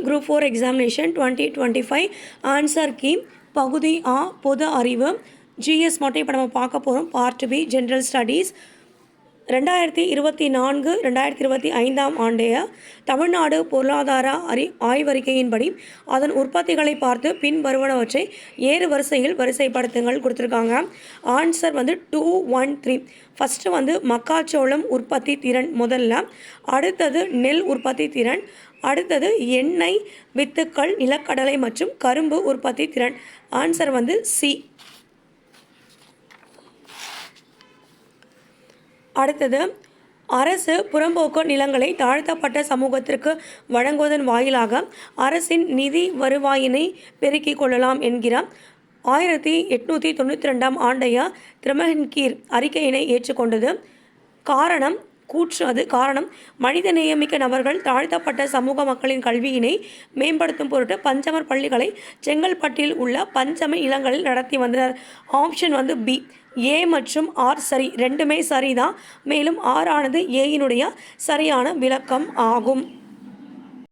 Group 4 examination 2025 answer key பகுதி ஆ பொது அறிவு GS மட்டும் இப்போ நம்ம பார்க்க போகிறோம். Part B general studies. 2024-2025 ஆண்டைய தமிழ்நாடு பொருளாதார ஆய்வறிக்கையின்படி அதன் உற்பத்திகளை பார்த்து பின் வருவனவற்றை ஏறு வரிசையில் வரிசைப்படுத்துங்கள் கொடுத்துருக்காங்க. ஆன்சர் 213. ஃபஸ்ட்டு மக்காச்சோளம் உற்பத்தி திறன் முதல்ல, அடுத்தது நெல் உற்பத்தி திறன், அடுத்தது எண்ணெய் வித்துக்கள், நிலக்கடலை மற்றும் கரும்பு உற்பத்தி திறன். Answer C. அடுத்தது அரசு புறம்போக்கு நிலங்களை தாழ்த்தப்பட்ட சமூகத்திற்கு வழங்குவதன் வாயிலாக அரசின் நிதி வருவாயினை பெருக்கிக் கொள்ளலாம் என்கிற 1892 ஆண்டைய திரமஹன்கீர் அறிக்கையினை ஏற்றுக்கொண்டது. காரணம் மனித நேயமிக்க நபர்கள் தாழ்த்தப்பட்ட சமூக மக்களின் கல்வியினை மேம்படுத்தும் பொருட்டு பஞ்சமர் பள்ளிகளை செங்கல்பட்டில் உள்ள பஞ்சமி நிலங்களில் நடத்தி வந்தனர். Option B. ஏ மற்றும் ஆர் சரி, ரெண்டுமே சரிதான். மேலும் ஆர் ஆனது ஏயினுடைய சரியான விளக்கம் ஆகும்.